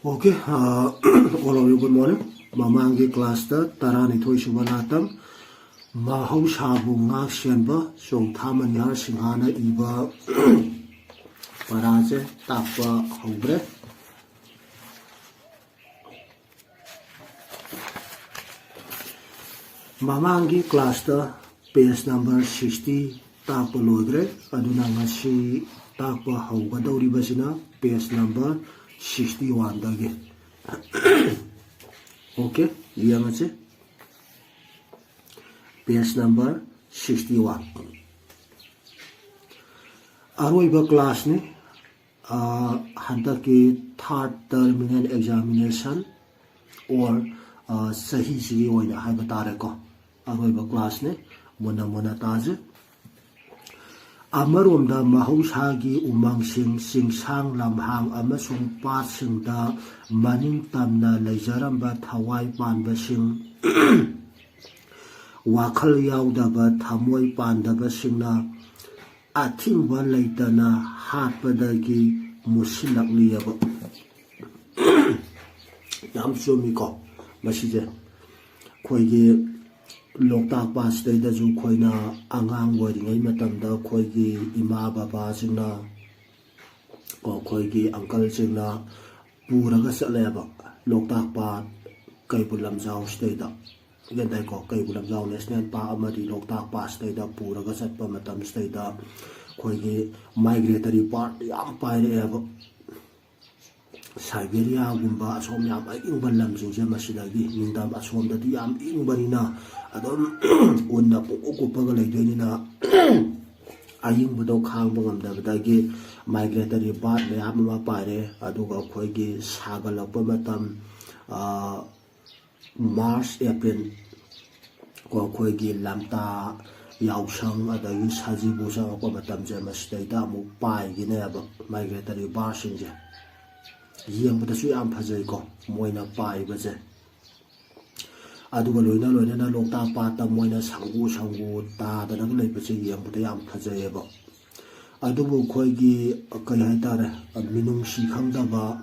Okay, all of you, good morning. Mamangi class ta tarani thoi subanatam mahau sabu ngak sianba song thaman yar singhana iba paraje tappa haubre. Mamangi class ta page number 60 tappa loigre aduna ngasi tappa haugadoribasina page number 61 dagi. Okay, yamache page number 61. Aroiba class ni handaki third terminal examination or sahi sigi oina haiba tare ko. Aroiba class ni mona taje Amaromda mahusagi umangsing singsang lamhang amasung patsingda maning tamna leijaramba thawai panbasing wakal yaudaba thamoy pandabasingna athingba leitana hatpadagi musilakliyaba yam chumiko masije khoige Loktak Pass day da ju khoi na angang wari ngai matam da khoi gi ima baba singna ko khoi gi uncle singna puraga sale ba Loktak Pa kai bulam jaw state da gen dai ko kai bulam jaw national pa amadi Loktak Pass day da puraga sat pa matam state da khoi gi migratory part yam pai re ba Siberia gumba asom yam ingba lam jingje masidagi ningdam asom da di yam ingbanina adon onna pokupaga leidonina ayingbudo khangba ngamdabadagi migratory bird mayam ma pare aduga khoigi sagalakpa matam March April ko khoigi lamta yausang adagi sajibu sang ko matam je masdaida mu pai gine ba migratory bird singje yengbudasu yam phajai ko moina pai baje aduga loina na Loktak Pa ta moina sangu ta da nang leibache yengbuda yam phajai ba adubu khoigi kai haitare minung si khangdaba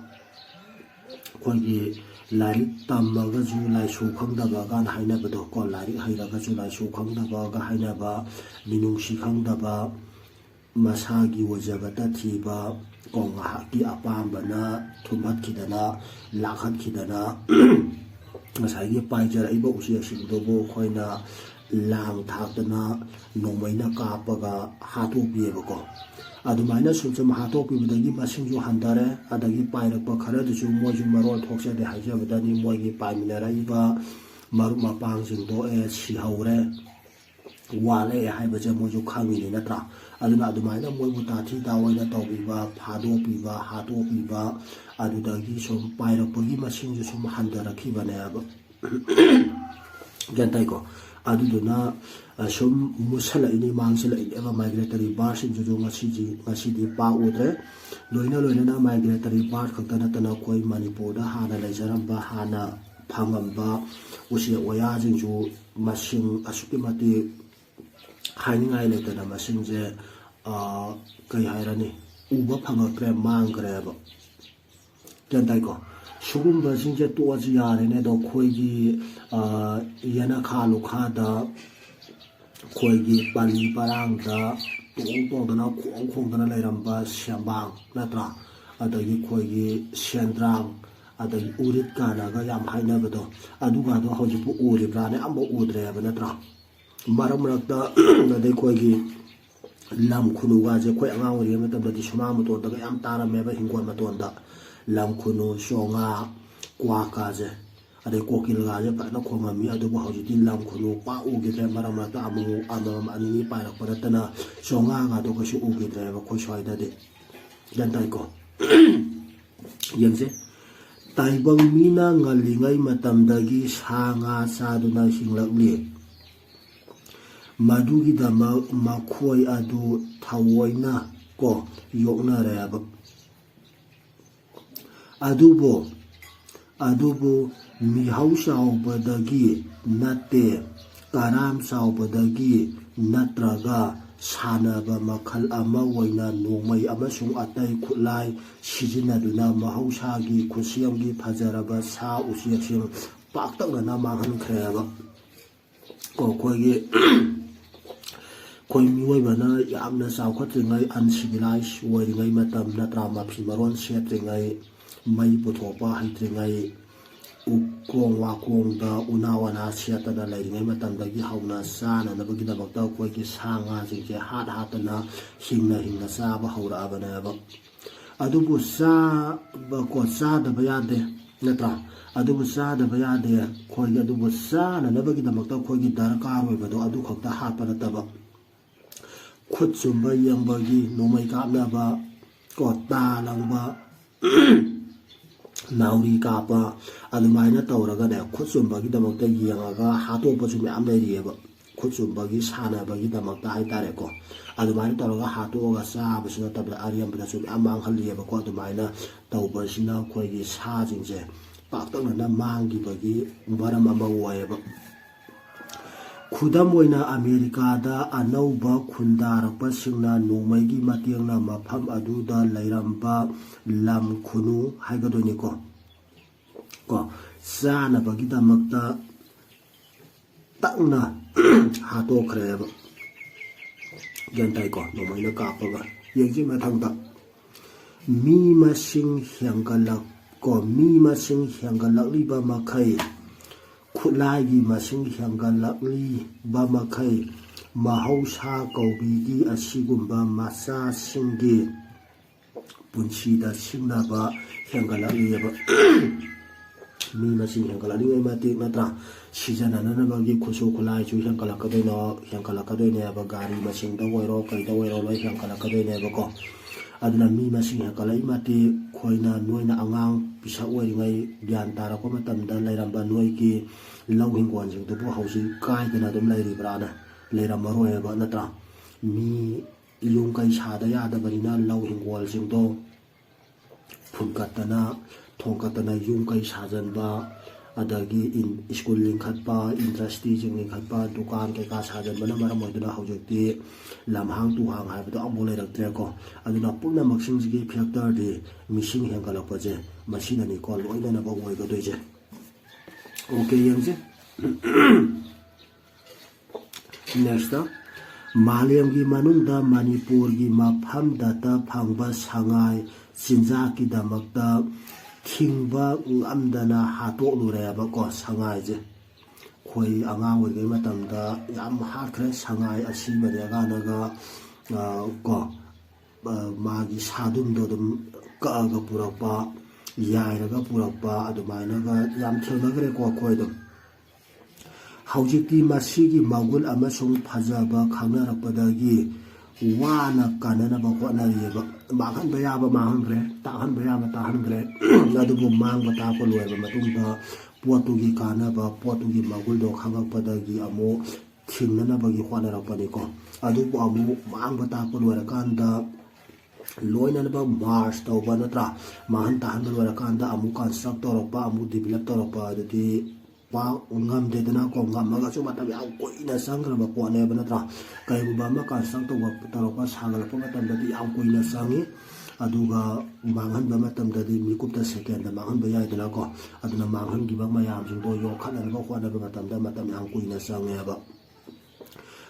khoigi lari tamaga ju lai su khangdaba gan haina bado ko lari hairaga ju lai su khangdaba ga haina ba minung si khangdaba masagi wajabata thiba konga ki apamba na thumat khidana lakhat khidana masagi paijara iba usia sigdobo khoina lang thakdana nomaina kapaga hatu bieba ko adumaina sumcham hatu bibadagi masingju handare adagi pairakpa khara dusu moju marol thokse de haijabadani moigi paiminara iba maru mapang jingdo si haure wale haibaje moju khangini natra aduna adumaina moibu tathi dawaina tawbiba phado piba hato piba adudagi sum pairakpagi masingju sum handarakibane aba gantai ko aduduna sum musala ini mangsala ini aba migratory bird sinju ngasi di pa udre loina na migratory bird khakta na koi manipur da hana leijaramba hana phangamba usia waya jinju masing asukimati haingai leitana masingje kai hairani uba phangakre mangkre ba gantai ko sugumba singje toji yare ne do khoigi yana khalu khada khoigi pali parang da tong dana khong dana lairamba syambang natra adagi khoigi sendrang adagi urit kana ga yam haina bado aduga do hojipu uribra ne ambo udre ba natra maramrakta nadai khoigi lam khunu ga je khoi anga ori matam da suma muton da yam tara meba hingwan maton da lam khunu songa kwa ka je adai kokil ga je pa na khonga mi adu ba hoji tin lam khunu pa u ge re maramrakta amu amam ani pa rak paratana songa ga do ko shu u ge re ba khoi swai da de dan tai ko yemse taibang mina ngalingai matam dagi sanga saduna hinglakli madugi da makhoi adu thawoina ko yokna reba adubo mihau saubadagi nate karam saubadagi natraga ꯁꯥꯟꯅꯕ ꯃꯈꯜ ꯑꯃ ꯑꯣꯏꯅ ꯅꯣꯡꯃꯩ ꯑꯃꯁꯨꯡ ꯑꯇꯩ ꯈꯨꯠꯂꯥꯏ ꯁꯤꯖꯤꯟꯅꯗꯨꯅ ꯃꯍꯧꯁꯥꯒꯤ ꯈꯨꯠꯁꯦꯝꯒꯤ ꯐꯖꯔꯕ ꯁꯥ ꯎꯆꯦꯛꯁꯤꯡ ꯄꯥꯛꯇꯛꯅꯅ ꯃꯥꯡꯍꯟꯈ꯭ꯔꯦꯕ ꯑꯩꯈꯣꯏꯒꯤ ꯃꯤꯑꯣꯏꯕꯅ ꯌꯥꯝꯅ ꯆꯥꯎꯈꯠꯇ꯭ꯔꯤꯉꯩ ꯑꯟꯁꯤꯚꯤꯂꯥꯏꯖ ꯑꯣꯏꯔꯤꯉꯩ ꯃꯇꯝ ꯅꯠꯇ꯭ꯔꯥ ꯃꯐꯤ ꯃꯔꯣꯟ ꯁꯦꯠꯇ꯭ꯔꯤꯉꯩ ꯃꯩ ꯄꯨꯊꯣꯛꯄ ꯍꯩꯇ꯭ꯔꯤꯉꯩ ꯎꯀꯣꯡ ꯋꯥꯀꯣꯡꯗ ꯎꯅꯥ ꯋꯥꯅꯥ ꯁꯦꯠꯇꯅ ꯂꯩꯔꯤꯉꯩ ꯃꯇꯝꯗꯒꯤ ꯍꯧꯅ ꯆꯥꯅꯅꯕꯒꯤꯗꯃꯛꯇ ꯑꯩꯈꯣꯏꯒꯤ ꯁꯥ ꯉꯥꯁꯤꯡꯁꯦ ꯍꯥꯠꯇꯅ ꯍꯤꯡꯅ ꯆꯥꯕ ꯍꯧꯔꯛꯑꯕꯅꯦꯕ ꯑꯗꯨꯕꯨ ꯆꯥꯗꯕ ꯌꯥꯗꯦ ꯅꯠꯇ꯭ꯔꯥ ꯑꯗꯨꯕꯨ ꯆꯥꯗꯕ ꯌꯥꯗꯦ ꯑꯩꯈꯣꯏꯒꯤ ꯑꯗꯨꯕꯨ ꯆꯥꯅꯅꯕꯒꯤꯗꯃꯛꯇ ꯑꯩꯈꯣꯏꯒꯤ ꯗꯔꯀꯥꯔ ꯑꯣꯏꯕꯗꯣ ꯑꯗꯨ ꯈꯛꯇ ꯍꯥꯠꯄ ꯅꯠꯇꯕ ꯈꯨꯠ ꯆꯨꯝꯕ ꯌꯦꯡꯕꯒꯤ ꯅꯣꯡꯃꯩ ꯀꯥꯞꯅꯕ ꯇꯥ ꯂꯪꯕ ꯅꯥꯎꯔꯤ ꯀꯥꯞꯄ ꯑꯗꯨꯃꯥꯏꯅ ꯇꯧꯔꯒꯅꯦ ꯈꯨꯠ ꯆꯨꯝꯕꯒꯤꯗꯃꯛꯇ ꯌꯦꯡꯉꯒ ꯍꯥꯠꯇꯣꯛꯄꯁꯨ ꯃꯌꯥꯝ ꯂꯩꯔꯤꯑꯕ ꯈꯨꯠ ꯆꯨꯝꯕꯒꯤ ꯁꯥꯟꯅꯕꯒꯤꯗꯃꯛꯇ ꯍꯥꯏꯇꯥꯔꯦꯀꯣ ꯑꯗꯨꯃꯥꯏꯅ ꯇꯧꯔꯒ ꯍꯥꯠꯇꯣꯛꯑꯒ ꯆꯥꯕꯁꯨ ꯅꯠꯇꯕꯗ ꯑꯔꯦꯝꯕꯗꯁꯨ ꯃꯌꯥꯝ ꯃꯥꯡꯍꯜꯂꯤꯑꯕꯀꯣ ꯑꯗꯨꯃꯥꯏꯅ ꯇꯧꯕꯁꯤꯅ ꯑꯩꯈꯣꯏꯒꯤ ꯁꯥꯁꯤꯡꯁꯦ ꯄꯥꯛꯇꯛꯅꯅ ꯃꯥꯡꯈꯤꯕꯒꯤ ꯃꯔꯝ ꯑꯃ ꯑꯣꯏꯌꯦꯕ ꯈꯨꯗꯝ ꯑꯣꯏꯅ ꯑꯃꯦꯔꯤꯀꯥꯗ ꯑꯅꯧꯕ ꯈꯨꯟꯗꯥꯔꯛꯄꯁꯤꯡꯅ ꯅꯣꯡꯃꯩꯒꯤ ꯃꯇꯦꯡꯅ ꯃꯐꯝ ꯑꯗꯨꯗ ꯂꯩꯔꯝꯕ ꯂꯝ ꯈꯨꯅꯨ ꯍꯥꯏꯒꯗꯣꯏꯅꯤꯀꯣ ꯆꯥꯅꯕꯒꯤꯗꯃꯛꯇ ꯇꯛꯅ ꯍꯥꯠꯇꯣꯛꯈ꯭ꯔꯦꯕ ꯒ꯭ꯌꯥꯟ ꯇꯥꯏꯀꯣ ꯅꯣꯡꯃꯩꯅ ꯀꯥꯞꯄꯒ ꯌꯦꯡꯁꯤ ꯃꯊꯪꯗ ꯃꯤ ꯃꯁꯤꯡ ꯍꯦꯟꯒꯠꯂꯛꯂꯤꯕ ꯃꯈꯩ ꯈꯨꯠꯂꯥꯏꯒꯤ ꯃꯁꯤꯡ ꯍꯦꯟꯒꯠꯂꯛꯂꯤꯕ ꯃꯈꯩ ꯃꯍꯧꯁꯥ ꯀꯧꯕꯤꯒꯤ ꯑꯁꯤꯒꯨꯝꯕ ꯃꯆꯥꯁꯤꯡꯒꯤ ꯄꯨꯟꯁꯤꯗ ꯁꯤꯡꯅꯕ ꯍꯦꯟꯒꯠꯂꯛꯂꯤꯑꯕ ꯃꯤ ꯃꯁꯤꯡ ꯍꯦꯟꯒꯠꯂꯛꯂꯤꯉꯩ ꯃꯇꯤꯛ ꯅꯠꯇ꯭ꯔꯥ ꯁꯤꯖꯤꯟꯅꯅꯕꯒꯤ ꯈꯨꯠꯁꯨ ꯈꯨꯠꯂꯥꯏꯁꯨ ꯍꯦꯟꯒꯠꯂꯛꯀꯗꯣꯏꯅꯦꯕ ꯒꯥꯔꯤ ꯃꯁꯤꯡꯗ ꯑꯣꯏꯔꯣ ꯀꯩꯗ ꯑꯣꯏꯔꯣ ꯂꯣꯏ ꯍꯦꯟꯒꯠꯂꯛꯀꯗꯣꯏꯅꯦꯕꯀꯣ ꯑꯗꯨꯅ ꯃꯤ ꯃꯁꯤꯡ ꯍꯦꯟꯒꯠꯂꯛꯏ ꯃꯇꯤꯛ ꯅꯣꯏꯅ ꯑꯉꯥꯡ ꯄꯤꯁꯛ ꯑꯣꯏꯔꯤꯉꯩ ꯒ꯭ꯌꯥꯟ ꯇꯥꯔꯛꯄ ꯃꯇꯝꯗ ꯂꯩꯔꯝꯕ ꯅꯣꯏꯒꯤ ꯂꯧ ꯍꯤꯡꯒꯣꯜꯁꯤꯡꯗꯨꯕꯨ ꯍꯧꯖꯤꯛ ꯀꯥꯏꯗꯅ ꯑꯗꯨꯝ ꯂꯩꯔꯤꯕ꯭ꯔꯥꯅ ꯂꯩꯔꯝꯃꯔꯣꯏꯕ ꯅꯠꯇ꯭ꯔꯥ ꯃꯤ ꯌꯨꯝ ꯀꯩ ꯁꯥꯗ ꯌꯥꯗꯕꯅꯤꯅ ꯂꯧ ꯍꯤꯡꯒꯣꯜꯁꯤꯡꯗꯣ ꯐꯨꯟꯀꯠꯇꯅ ꯊꯣꯡꯀꯠꯇꯅ ꯌꯨꯝ ꯀꯩ ꯁꯥꯖꯟꯕ ꯑꯗꯒꯤ ꯁ꯭ꯀꯨꯜ ꯂꯤꯡꯈꯠꯄ ꯏꯟꯗꯁꯇ꯭ꯔꯤꯁꯤꯡ ꯂꯤꯡꯈꯠꯄ ꯗꯨꯀꯥꯟ ꯀꯩꯀꯥ ꯁꯥꯖꯟꯕꯅ ꯃꯔꯝ ꯑꯣꯏꯗꯨꯅ ꯍꯧꯖꯤꯛꯇꯤ ꯂꯝꯍꯥꯡ ꯇꯨꯍꯥꯡ ꯍꯥꯏꯕꯗꯣ ꯑꯃꯐꯥꯎ ꯂꯩꯔꯛꯇ꯭ꯔꯦꯀꯣ ꯑꯗꯨꯅ ꯄꯨꯝꯅꯃꯛꯁꯤꯡꯁꯤꯒꯤ ꯐꯦꯛꯇꯔꯗꯤ ꯃꯤꯁꯤꯡ ꯍꯦꯟꯒꯠꯂꯛꯄꯁꯦ ꯃꯁꯤꯅꯅꯤꯀꯣ ꯂꯣꯏꯅꯅꯕ ꯑꯣꯏꯒꯗꯣꯏꯁꯦ ꯑꯣꯀꯦ ꯌꯦꯡꯁꯦ ꯅꯦꯛꯁꯇ ꯃꯥꯂꯦꯝꯒꯤ ꯃꯅꯨꯡꯗ ꯃꯅꯤꯄꯨꯔꯒꯤ ꯃꯐꯝꯗꯇ ꯐꯪꯕ ꯁꯉꯥꯏ ꯆꯤꯟꯖꯥꯛꯀꯤꯗꯃꯛꯇ ꯊꯤꯡꯕ ꯉꯝꯗꯅ ꯍꯥꯠꯇꯣꯛꯂꯨꯔꯦꯕꯀꯣ ꯁꯉꯥꯏꯁꯦ ꯑꯩꯈꯣꯏ ꯑꯉꯥꯡ ꯑꯣꯏꯔꯤꯉꯩ ꯃꯇꯝꯗ ꯌꯥꯝ ꯍꯥꯠꯈ꯭ꯔꯦ ꯁꯉꯥꯏ ꯑꯁꯤꯕꯅꯦ ꯀꯥꯟꯗꯒ ꯃꯥꯒꯤ ꯁꯥꯗꯨꯝꯗꯣ ꯑꯗꯨꯝ ꯀꯛꯑꯒ ꯄꯨꯔꯛꯄ ꯌꯥꯏꯔꯒ ꯄꯨꯔꯛꯄ ꯑꯗꯨꯃꯥꯏꯅꯒ ꯌꯥꯝ ꯊꯦꯡꯅꯈ꯭ꯔꯦꯀꯣ ꯑꯩꯈꯣꯏ ꯑꯗꯨꯝ ꯍꯧꯖꯤꯛꯇꯤ ꯃꯁꯤꯒꯤ ꯃꯒꯨꯟ ꯑꯃꯁꯨꯡ ꯐꯖꯕ ꯈꯪꯅꯔꯛꯄꯗꯒꯤ ꯋꯥꯅ ꯀꯟꯅꯅꯕ ꯍꯣꯠꯅꯔꯤꯑꯕ ꯃꯥꯡꯍꯟꯕ ꯌꯥꯕ ꯃꯥꯡꯍꯟꯈ꯭ꯔꯦ ꯇꯥꯛꯍꯟꯕ ꯌꯥꯕ ꯇꯥꯛꯍꯟꯈ꯭ꯔꯦ ꯑꯗꯨꯕꯨ ꯃꯥꯡꯕ ꯇꯥꯛꯄ ꯂꯣꯏꯔꯕ ꯃꯇꯨꯡꯗ ꯄꯣꯠꯇꯨꯒꯤ ꯀꯥꯟꯅꯕ ꯄꯣꯠꯇꯨꯒꯤ ꯃꯒꯨꯟꯗꯣ ꯈꯪꯉꯛꯄꯗꯒꯤ ꯑꯃꯨꯛ ꯊꯤꯡꯅꯅꯕꯒꯤ ꯍꯣꯠꯅꯔꯛꯄꯅꯤꯀꯣ ꯑꯗꯨꯕꯨ ꯑꯃꯨꯛ ꯃꯥꯡꯕ ꯇꯥꯛꯄ ꯂꯣꯏꯔꯀꯥꯟꯗ ꯂꯣꯏꯅꯅꯕ ꯃꯥꯔꯁ ꯇꯧꯕ ꯅꯠꯇ꯭ꯔꯥ ꯃꯥꯡꯍꯟ ꯇꯥꯍꯟꯕ ꯂꯣꯏꯔꯀꯥꯟꯗ ꯑꯃꯨꯛ ꯀꯟꯁꯇ꯭ꯔꯛ ꯇꯧꯔꯛꯄ ꯑꯃꯨꯛ ꯗꯤꯚꯦꯂꯞ ꯇꯧꯔꯛꯄ ꯑꯗꯨꯗꯤ ꯉꯝꯗꯦꯗꯅꯀꯣ ꯉꯝꯃꯒꯁꯨ ꯃꯇꯝ ꯌꯥꯝ ꯀꯨꯏꯅ ꯆꯪꯈ꯭ꯔꯕ ꯄꯣꯠꯅꯦꯕ ꯅꯠꯇ꯭ꯔꯥ ꯀꯩꯒꯨꯝꯕ ꯑꯃ ꯀꯟꯁꯇ꯭ꯔꯛ ꯇꯧꯔꯛꯄ ꯁꯥꯒꯠꯂꯛꯄ ꯃꯇꯝꯗꯗꯤ ꯌꯥꯝ ꯀꯨꯏꯅ ꯆꯪꯉꯤ ꯑꯗꯨꯒ ꯃꯥꯡꯍꯟꯕ ꯃꯇꯝꯗꯗꯤ ꯃꯤꯀꯨꯞꯇ ꯁꯦꯀꯦꯟꯗ ꯃꯥꯡꯍꯟꯕ ꯌꯥꯏꯗꯅꯀꯣ ꯑꯗꯨꯅ ꯃꯥꯡꯍꯟꯈꯤꯕ ꯃꯌꯥꯝꯁꯤꯡꯗꯣ ꯌꯣꯛꯈꯠꯅꯅꯕ ꯍꯣꯠꯅꯕ ꯃꯇꯝꯗ ꯃꯇꯝ ꯌꯥꯝ ꯀꯨꯏꯅ ꯆꯪꯉꯦꯕ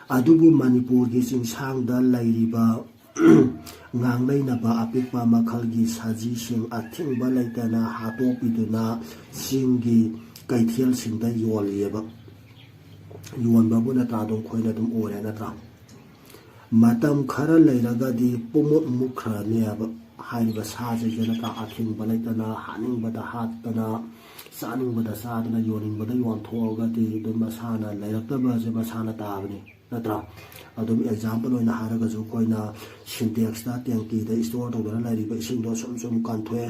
ꯑꯗꯨꯕꯨ ꯃꯅꯤꯄꯨꯔꯒꯤ ꯆꯤꯡꯁꯥꯡꯗ ꯂꯩꯔꯤꯕ ꯉꯥꯡꯂꯩꯅꯕ ꯑꯄꯤꯛꯄ ꯃꯈꯜꯒꯤ ꯁꯖꯤꯁꯤꯡ ꯑꯊꯤꯡꯕ ꯂꯩꯇꯅ ꯍꯥꯠꯇꯣꯛꯄꯤꯗꯨꯅ ꯆꯤꯡꯒꯤ ꯀꯩꯊꯦꯜꯁꯤꯡꯗ ꯌꯣꯜꯂꯤꯑꯕ ꯌꯣꯟꯕꯕꯨ ꯅꯠꯇ꯭ꯔꯥ ꯑꯗꯨꯝ ꯑꯩꯈꯣꯏꯅ ꯑꯗꯨꯝ ꯎꯔꯦ ꯅꯠꯇ꯭ꯔꯥ ꯃꯇꯝ ꯈꯔ ꯂꯩꯔꯒꯗꯤ ꯃꯨꯛꯈ꯭ꯔꯅꯦꯕ ꯍꯥꯏꯔꯤꯕ ꯁꯥꯁꯤꯡꯁꯦ ꯅꯠꯇ꯭ꯔꯥ ꯑꯊꯤꯡꯕ ꯂꯩꯇꯅ ꯍꯥꯠꯅꯤꯡꯕꯗ ꯍꯥꯠꯇꯅ ꯆꯥꯅꯤꯡꯕꯗ ꯆꯥꯗꯅ ꯌꯣꯟꯅꯤꯡꯕꯗ ꯌꯣꯟꯊꯣꯛꯑꯒꯗꯤ ꯑꯗꯨꯝ ꯃꯁꯥꯅ ꯂꯩꯔꯛꯇꯕꯁꯦ ꯃꯁꯥꯅ ꯇꯥꯕꯅꯤ ꯅꯠꯇ꯭ꯔꯥ ꯑꯗꯨꯝ ꯑꯦꯛꯖꯥꯝꯄꯜ ꯑꯣꯏꯅ ꯍꯥꯏꯔꯒꯁꯨ ꯑꯩꯈꯣꯏꯅ ꯁꯤꯟꯇꯦꯛꯁꯇ ꯇꯦꯡꯀꯤꯗ ꯏꯁꯇꯣꯔ ꯇꯧꯗꯨꯅ ꯂꯩꯔꯤꯕ ꯏꯁꯤꯡꯗꯣ ꯁꯨꯝ ꯀꯥꯟꯊꯣꯛꯑꯦ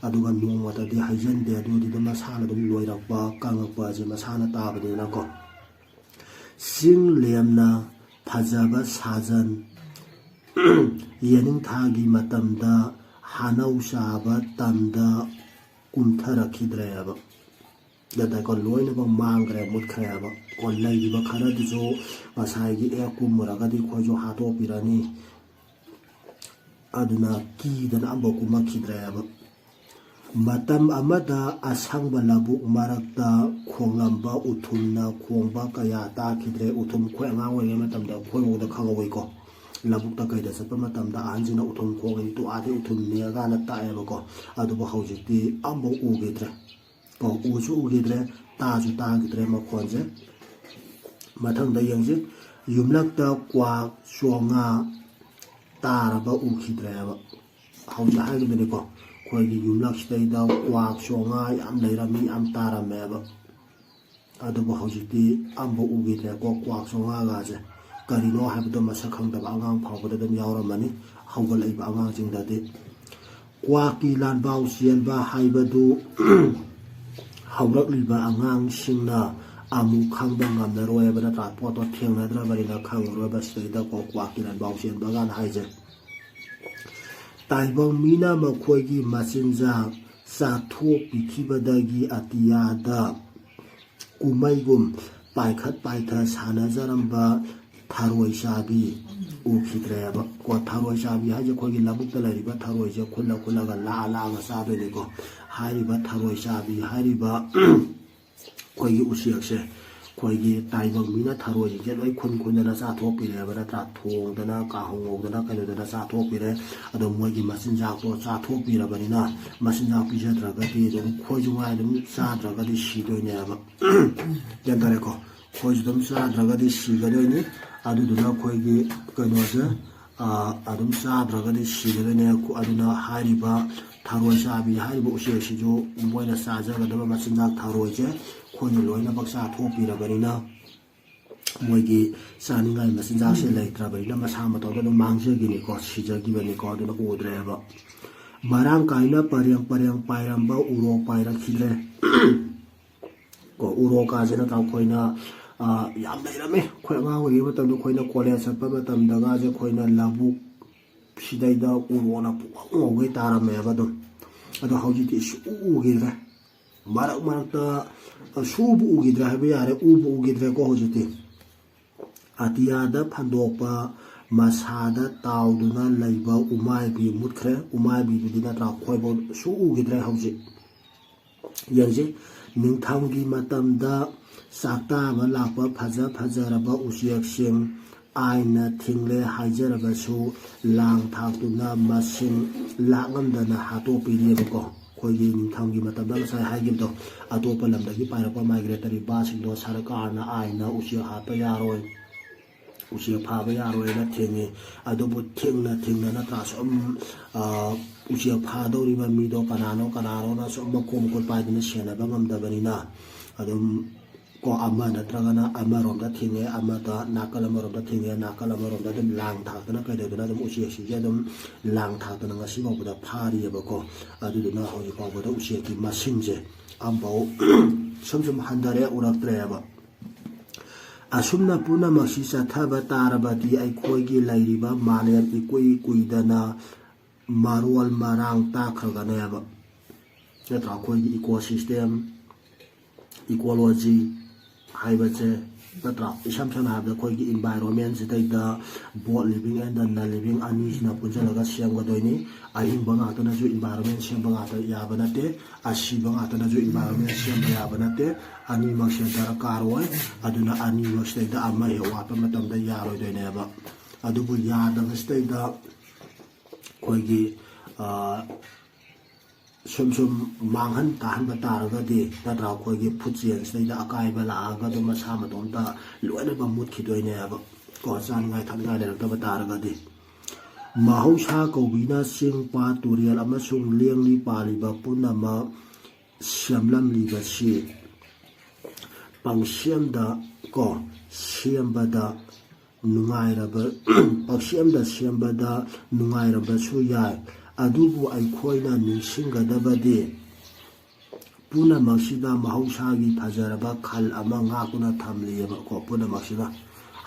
ꯑꯗꯨꯒ ꯅꯣꯡꯃꯗꯗꯤ ꯍꯩꯖꯤꯟꯗꯦ ꯑꯗꯨꯗꯤ ꯑꯗꯨꯝ ꯃꯁꯥꯅ ꯑꯗꯨꯝ ꯂꯣꯏꯔꯛꯄ ꯀꯪꯉꯛꯄ ꯑꯁꯤ ꯃꯁꯥꯅ ꯇꯥꯕꯅꯤꯅꯀꯣ ꯆꯤꯡ ꯂꯦꯝꯅ ꯐꯖꯕ ꯁꯥꯖꯟ ꯌꯦꯅꯤꯡꯊꯥꯒꯤ ꯃꯇꯝꯗ ꯍꯥꯅꯧ ꯆꯥꯕ ꯇꯝꯗ ꯀꯨꯝꯊꯔꯛꯈꯤꯗ꯭ꯔꯦꯕ ꯗꯗꯥꯏꯀꯣ ꯂꯣꯏꯅꯃꯛ ꯃꯥꯡꯈ꯭ꯔꯦ ꯃꯨꯠꯈ꯭ꯔꯦꯕ ꯀꯣ ꯂꯩꯔꯤꯕ ꯈꯔꯗꯨꯁꯨ ꯉꯁꯥꯏꯒꯤ ꯀꯨꯝꯃꯨꯔꯒꯗꯤ ꯑꯩꯈꯣꯏꯁꯨ ꯍꯥꯠꯇꯣꯛꯄꯤꯔꯅꯤ ꯑꯗꯨꯅ ꯀꯤꯗꯅ ꯑꯃꯐꯥꯎ ꯀꯨꯝꯃꯛꯈꯤꯗ꯭ꯔꯦꯕ ꯃꯇꯝ ꯑꯃꯗ ꯑꯁꯪꯕ ꯂꯧꯕꯨꯛ ꯃꯔꯛꯇ ꯈꯣꯡꯂꯝꯕ ꯎꯊꯨꯝꯅ ꯈꯣꯡꯕ ꯀꯌꯥ ꯇꯥꯈꯤꯗ꯭ꯔꯦ ꯎꯊꯨꯝ ꯑꯩꯈꯣꯏ ꯑꯉꯥꯡ ꯑꯣꯏꯔꯤꯉꯩ ꯃꯇꯝꯗ ꯑꯩꯈꯣꯏꯐꯥꯎꯗ ꯈꯪꯍꯧꯋꯤꯀꯣ ꯂꯧꯕꯨꯛꯇ ꯀꯩꯗ ꯆꯠꯄ ꯃꯇꯝꯗ ꯑꯍꯟꯁꯤꯡꯅ ꯎꯊꯨꯝ ꯈꯣꯡꯉꯤ ꯇꯨꯑꯥꯗꯤ ꯎꯊꯨꯝꯅꯦꯒꯥꯅ ꯇꯥꯛꯑꯦꯕꯀꯣ ꯑꯗꯨꯕꯨ ꯍꯧꯖꯤꯛꯇꯤ ꯑꯃꯐꯥꯎ ꯎꯈꯤꯗ꯭ꯔꯦ ꯀꯣ ꯎꯁꯨ ꯎꯈꯤꯗ꯭ꯔꯦ ꯇꯥꯁꯨ ꯇꯥꯈꯤꯗ꯭ꯔꯦ ꯃꯈꯣꯟꯁꯦ ꯃꯊꯪꯗ ꯌꯦꯡꯁꯤ ꯌꯨꯝꯂꯛꯇ ꯀ꯭ꯋꯥꯛ ꯆꯣꯉꯥ ꯇꯥꯔꯕ ꯎꯈꯤꯗ꯭ꯔꯦꯕ ꯍꯧꯖꯤꯛ ꯍꯥꯏꯈꯤꯕꯅꯤꯀꯣ ꯑꯩꯈꯣꯏꯒꯤ ꯌꯨꯝꯂꯛꯁꯤꯗꯩꯗ ꯀ꯭ꯋꯥꯛ ꯆꯣꯉꯥ ꯌꯥꯝ ꯂꯩꯔꯝꯃꯤ ꯌꯥꯝ ꯇꯥꯔꯝꯃꯦꯕ ꯑꯗꯨꯕꯨ ꯍꯧꯖꯤꯛꯇꯤ ꯑꯃꯐꯥꯎ ꯎꯈꯤꯗ꯭ꯔꯦꯀꯣ ꯀ꯭ꯋꯥꯛ ꯆꯣꯉꯥꯒꯁꯦ ꯀꯔꯤꯅꯣ ꯍꯥꯏꯕꯗꯣ ꯃꯁꯛ ꯈꯪꯗꯕ ꯑꯉꯥꯡ ꯐꯥꯎꯕꯗ ꯑꯗꯨꯝ ꯌꯥꯎꯔꯝꯃꯅꯤ ꯍꯧꯒꯠꯂꯛꯏꯕ ꯑꯉꯥꯡꯁꯤꯡꯗꯗꯤ ꯀ꯭ꯋꯥꯛꯀꯤ ꯂꯥꯟꯕꯥꯎ ꯆꯦꯟꯕ ꯍꯥꯏꯕꯗꯨ ꯍꯧꯔꯛꯂꯤꯕ ꯑꯉꯥꯡꯁꯤꯡꯅ ꯑꯃꯨꯛ ꯈꯪꯕ ꯉꯝꯅꯔꯣꯏꯕ ꯅꯠꯇ꯭ꯔꯥ ꯄꯣꯠꯇꯣ ꯊꯦꯡꯅꯗ꯭ꯔꯕꯅꯤꯅ ꯈꯪꯉꯔꯣꯏꯕ ꯁꯤꯗꯩꯗ ꯀ꯭ꯋꯥꯛꯀꯤ ꯂꯥꯟꯕꯥꯎ ꯆꯦꯟꯕ ꯀꯥꯟꯅ ꯍꯥꯏꯁꯦ ꯇꯥꯏꯕꯪ ꯃꯤꯅ ꯃꯈꯣꯏꯒꯤ ꯃꯆꯤꯟꯖꯥꯛ ꯆꯥꯊꯣꯛꯄꯤꯈꯤꯕꯗꯒꯤ ꯑꯇꯤꯌꯥꯗ ꯀꯨꯝꯃꯩꯒꯨꯝ ꯄꯥꯏꯈꯠ ꯄꯥꯏꯊ ꯁꯥꯟꯅꯖꯔꯝꯕ ꯊꯔꯣꯏ ꯆꯥꯕꯤ ꯎꯈꯤꯗ꯭ꯔꯦꯕ ꯀꯣ ꯊꯔꯣꯏ ꯆꯥꯕꯤ ꯍꯥꯏꯁꯦ ꯑꯩꯈꯣꯏꯒꯤ ꯂꯧꯕꯨꯛꯇ ꯂꯩꯔꯤꯕ ꯊꯔꯣꯏꯁꯦ ꯈꯨꯜꯂꯒ ꯂꯥꯛꯑꯒ ꯆꯥꯗꯣꯏꯅꯤꯀꯣ ꯍꯥꯏꯔꯤꯕ ꯊꯔꯣꯏ ꯆꯥꯕꯤ ꯍꯥꯏꯔꯤꯕ ꯑꯩꯈꯣꯏꯒꯤ ꯎꯆꯦꯛꯁꯦ ꯑꯩꯈꯣꯏꯒꯤ ꯇꯥꯏꯕꯪ ꯃꯤꯅ ꯊꯔꯣꯏꯁꯤꯡꯁꯦ ꯂꯣꯏ ꯈꯨꯟꯗꯅ ꯆꯥꯊꯣꯛꯄꯤꯔꯦꯕ ꯅꯠꯇ꯭ꯔꯥ ꯊꯣꯡꯗꯅ ꯀꯥꯡꯍꯧ ꯉꯧꯗꯅ ꯀꯩꯅꯣꯗꯅ ꯆꯥꯊꯣꯛꯄꯤꯔꯦ ꯑꯗꯣ ꯃꯣꯏꯒꯤ ꯃꯆꯤꯟꯖꯥꯛꯇꯣ ꯆꯥꯊꯣꯛꯄꯤꯔꯕꯅꯤꯅ ꯃꯆꯤꯟꯖꯥꯛ ꯄꯤꯖꯗ꯭ꯔꯒꯗꯤ ꯑꯗꯨꯝ ꯑꯩꯈꯣꯏꯁꯨ ꯉꯥꯏ ꯑꯗꯨꯝ ꯆꯥꯗ꯭ꯔꯒꯗꯤ ꯁꯤꯗꯣꯏꯅꯦꯕ ꯒ꯭ꯌꯥꯟ ꯇꯥꯔꯦꯀꯣ ꯑꯩꯈꯣꯏꯁꯨ ꯑꯗꯨꯝ ꯆꯥꯗ꯭ꯔꯒꯗꯤ ꯁꯤꯒꯗꯣꯏꯅꯤ ꯑꯗꯨꯗꯨꯅ ꯑꯩꯈꯣꯏꯒꯤ ꯀꯩꯅꯣꯁꯦ ꯑꯗꯨꯝ ꯆꯥꯗ꯭ꯔꯒꯗꯤ ሲꯒꯗꯣꯏꯅꯦ ꯑꯗꯨꯅ ꯍꯥꯏꯔꯤꯕ ꯊꯔꯣꯏ ꯆꯥꯕꯤ ꯍꯥꯏꯔꯤꯕ ꯎꯆꯦꯛꯁꯤꯁꯨ ꯃꯣꯏꯅ ꯆꯥꯖꯒꯗꯕ ꯃꯆꯤꯟꯖꯥꯛ ꯊꯔꯣꯏꯁꯦ ꯑꯩꯈꯣꯏꯅ ꯂꯣꯏꯅꯃꯛ ꯆꯥꯊꯣꯛꯄꯤꯔꯕꯅꯤꯅ ꯃꯣꯏꯒꯤ ꯆꯥꯅꯤꯡꯉꯥꯏ ꯃꯆꯤꯟꯖꯥꯛꯁꯦ ꯂꯩꯇ꯭ꯔꯕꯅꯤꯅ ꯃꯁꯥ ꯃꯇꯣꯝꯗ ꯑꯗꯨꯝ ꯃꯥꯡꯖꯈꯤꯅꯤꯀꯣ ꯁꯤꯖꯈꯤꯕꯅꯤꯀꯣ ꯑꯗꯨꯅ ꯎꯗ꯭ꯔꯦꯕ ꯃꯔꯥꯡ ꯀꯥꯏꯅ ꯄꯔꯦꯡ ꯄꯥꯏꯔꯝꯕ ꯎꯔꯣꯛ ꯄꯥꯏꯔꯛꯈꯤꯗ꯭ꯔꯦ ꯀꯣ ꯎꯔꯣꯛꯀꯥꯁꯦ ꯅꯠꯇ꯭ꯔꯥ ꯑꯩꯈꯣꯏꯅ ꯌꯥꯝ ꯂꯩꯔꯝꯃꯤ ꯑꯩꯈꯣꯏ ꯑꯉꯥꯡ ꯑꯣꯏꯔꯤꯉꯩ ꯃꯇꯝꯗ ꯑꯩꯈꯣꯏꯅ ꯀꯣꯂꯦꯖ ꯆꯠꯄ ꯃꯇꯝꯗꯒꯁꯦ ꯑꯩꯈꯣꯏꯅ ꯂꯧꯕꯨꯛ ꯁꯤꯗꯩꯗ ꯎꯔꯣꯛꯅ ꯄꯨꯡꯉꯧ ꯉꯧꯒꯩ ꯇꯥꯔꯝꯃꯦꯕ ꯑꯗꯨꯝ ꯑꯗꯣ ꯍꯧꯖꯤꯛꯇꯤ ꯁꯨꯛꯎ ꯎꯈꯤꯗ꯭ꯔꯦ ꯃꯔꯛꯇ ꯁꯨꯕ ꯎꯈꯤꯗ꯭ꯔꯦ ꯍꯥꯏꯕ ꯌꯥꯔꯦ ꯎꯈꯤꯗ꯭ꯔꯦꯀꯣ ꯍꯧꯖꯤꯛꯇꯤ ꯑꯇꯤꯌꯥꯗ ꯐꯟꯗꯣꯛꯄ ꯃꯁꯥꯗ ꯇꯥꯎꯗꯨꯅ ꯂꯩꯕ ꯎꯃꯥꯏꯕꯤ ꯃꯨꯠꯈ꯭ꯔꯦ ꯎꯃꯥꯏꯕꯤꯗꯨꯗꯤ ꯅꯠꯇ꯭ꯔꯥ ꯑꯩꯈꯣꯏꯐꯥꯎ ꯁꯨ ꯎꯈꯤꯗ꯭ꯔꯦ ꯍꯧꯖꯤꯛ ꯌꯦꯡꯁꯤ ꯅꯤꯡꯊꯝꯒꯤ ꯃꯇꯝꯗ ꯆꯥꯛꯇꯥꯕ ꯂꯥꯛꯄ ꯐꯖꯔꯕ ꯎꯆꯦꯛꯁꯤꯡ ꯑꯥꯏꯅ ꯊꯤꯡꯂꯦ ꯍꯥꯏꯖꯔꯕꯁꯨ ꯂꯥꯡ ꯊꯥꯛꯇꯨꯅ ꯃꯁꯤꯡ ꯂꯥꯛꯉꯝꯗꯅ ꯍꯥꯠꯇꯣꯛꯄꯤꯔꯤꯑꯕꯀꯣ ꯑꯩꯈꯣꯏꯒꯤ ꯅꯤꯡꯊꯝꯒꯤ ꯃꯇꯝꯗ ꯉꯁꯥꯏ ꯍꯥꯏꯈꯤꯕꯗꯣ ꯑꯇꯣꯞꯄ ꯂꯝꯗꯒꯤ ꯄꯥꯏꯔꯛꯄ ꯃꯥꯏꯒ꯭ꯔꯦꯇꯔꯤ ꯕꯥꯔꯗꯁꯤꯡꯗꯣ ꯁꯔꯀꯥꯔꯅ ꯑꯥꯏꯅ ꯎꯆꯦꯛ ꯍꯥꯠꯄ ꯌꯥꯔꯣꯏ ꯎꯆꯦꯛ ꯐꯥꯕ ꯌꯥꯔꯣꯏꯅ ꯊꯤꯡꯉꯤ ꯑꯗꯨꯕꯨ ꯊꯤꯡꯅ ꯅꯠꯇ꯭ꯔꯥ ꯁꯨꯝ ꯎꯆꯦꯛ ꯐꯥꯗꯧꯔꯤꯕ ꯃꯤꯗꯣ ꯀꯅꯥꯅꯣꯅ ꯁꯨꯝ ꯃꯀꯣꯛ ꯄꯥꯏꯗꯅ ꯁꯦꯟꯅꯕ ꯉꯝꯗꯕꯅꯤꯅ ꯑꯗꯨꯝ ꯀꯣ ꯑꯃ ꯅꯠꯇ꯭ꯔꯒꯅ ꯑꯃꯔꯣꯝꯗ ꯊꯤꯡꯉꯦ ꯑꯃꯗ ꯅꯥꯀꯜ ꯑꯃꯔꯣꯝꯗ ꯊꯤꯡꯉꯦ ꯅꯥꯀꯜ ꯑꯃꯔꯣꯝꯗ ꯑꯗꯨꯝ ꯂꯥꯡ ꯊꯥꯛꯇꯅ ꯀꯩꯗꯧꯗꯅ ꯑꯗꯨꯝ ꯎꯆꯦꯛꯁꯤꯡꯁꯦ ꯑꯗꯨꯝ ꯂꯥꯡ ꯊꯥꯛꯇꯅ ꯉꯁꯤ ꯐꯥꯎꯕꯗ ꯐꯥꯔꯤꯑꯕꯀꯣ ꯑꯗꯨꯗꯨꯅ ꯍꯧꯖꯤꯛ ꯐꯥꯎꯕꯗ ꯎꯆꯦꯛꯀꯤ ꯃꯁꯤꯡꯁꯦ ꯑꯃꯐꯥꯎ ꯁꯨꯝ ꯍꯟꯊꯔꯦ ꯎꯔꯛꯇ꯭ꯔꯦꯕ ꯑꯁꯨꯝꯅ ꯄꯨꯝꯅꯃꯛꯁꯤ ꯆꯠꯊꯕ ꯇꯥꯔꯕꯗꯤ ꯑꯩꯈꯣꯏꯒꯤ ꯂꯩꯔꯤꯕ ꯃꯥꯂꯦꯝ ꯏꯀꯨꯏ ꯀꯨꯏꯗꯅ ꯃꯔꯣꯜ ꯃꯔꯥꯡ ꯇꯥꯈ꯭ꯔꯒꯅꯦꯕ ꯅꯠꯇ꯭ꯔꯥ ꯑꯩꯈꯣꯏꯒꯤ ꯏꯀꯣꯁꯤꯁꯇꯦꯝ ꯏꯀꯣꯂꯣꯖꯤ ꯍꯥꯏꯕꯁꯦ ꯅꯠꯇ꯭ꯔꯥ ꯏꯁꯝ ꯁꯝꯅ ꯍꯥꯏꯔꯕꯗ ꯑꯩꯈꯣꯏꯒꯤ ꯏꯟꯚꯥꯏꯔꯣꯟꯃꯦꯟꯁꯤꯗꯩꯗ both living and non living ꯑꯅꯤꯁꯤꯅ ꯄꯨꯟꯁꯤꯜꯂꯒ ꯁꯦꯝꯒꯗꯣꯏꯅꯤ ꯑꯍꯤꯡꯕ ꯉꯥꯛꯇꯅꯁꯨ ꯏꯟꯚꯥꯏꯔꯣꯟꯃꯦꯟ ꯁꯦꯝꯕ ꯉꯥꯛꯇ ꯌꯥꯕ ꯅꯠꯇꯦ ꯑꯁꯤꯕ ꯉꯥꯛꯇꯅꯁꯨ ꯏꯟꯚꯥꯏꯔꯣꯟꯃꯦꯟ ꯁꯦꯝꯕ ꯌꯥꯕ ꯅꯠꯇꯦ ꯑꯅꯤꯃꯛꯁꯦ ꯗꯔꯀꯥꯔ ꯑꯣꯏ ꯑꯗꯨꯅ ꯑꯅꯤꯃꯛꯁꯤꯗꯩꯗ ꯑꯃ ꯍꯦꯛ ꯋꯥꯠꯄ ꯃꯇꯝꯗ ꯌꯥꯔꯣꯏꯗꯣꯏꯅꯦꯕ ꯑꯗꯨꯕꯨ ꯌꯥꯗꯕꯁꯤꯗꯩꯗ ꯑꯩꯈꯣꯏꯒꯤ ꯁꯨꯝ ꯃꯥꯡꯍꯟ ꯇꯥꯍꯟꯕ ꯇꯥꯔꯒꯗꯤ ꯅꯠꯇ꯭ꯔꯥ ꯑꯩꯈꯣꯏꯒꯤ ꯐꯨꯗ ꯆꯦꯟꯁꯤꯗꯩꯗ ꯑꯀꯥꯏꯕ ꯂꯥꯛꯑꯒ ꯑꯗꯨꯝ ꯃꯁꯥ ꯃꯇꯣꯝꯇ ꯂꯣꯏꯅꯃꯛ ꯃꯨꯠꯈꯤꯗꯣꯏꯅꯦꯕ ꯀꯣ ꯆꯥꯅꯤꯡꯉꯥꯏ ꯊꯛꯅꯤꯡꯉꯥꯏ ꯂꯩꯔꯛꯇꯕ ꯇꯥꯔꯒꯗꯤ ꯃꯍꯧꯁꯥ ꯀꯧꯕꯤꯅ ꯆꯤꯡ ꯄꯥꯠ ꯇꯨꯔꯦꯜ ꯑꯃꯁꯨꯡ ꯂꯦꯡꯂꯤ ꯄꯥꯜꯂꯤꯕ ꯄꯨꯝꯅꯃꯛ ꯁꯦꯝꯂꯝꯂꯤꯕꯁꯤ ꯄꯪꯁꯦꯝꯗ ꯀꯣ ꯁꯦꯝꯕꯗ ꯄꯪꯁꯦꯝꯗ ꯁꯦꯝꯕꯗ ꯅꯨꯡꯉꯥꯏꯔꯕꯁꯨ ꯌꯥꯏ ꯑꯗꯨꯕꯨ ꯑꯩꯈꯣꯏꯅ ꯅꯤꯡꯁꯤꯡꯒꯗꯕꯗꯤ ꯄꯨꯝꯅꯃꯛꯁꯤꯗ ꯃꯍꯧꯁꯥꯒꯤ ꯐꯖꯔꯕ ꯈꯜ ꯑꯃ ꯉꯥꯛꯇꯨꯅ ꯊꯝꯂꯤꯑꯕꯀꯣ ꯄꯨꯝꯅꯃꯛꯁꯤꯗ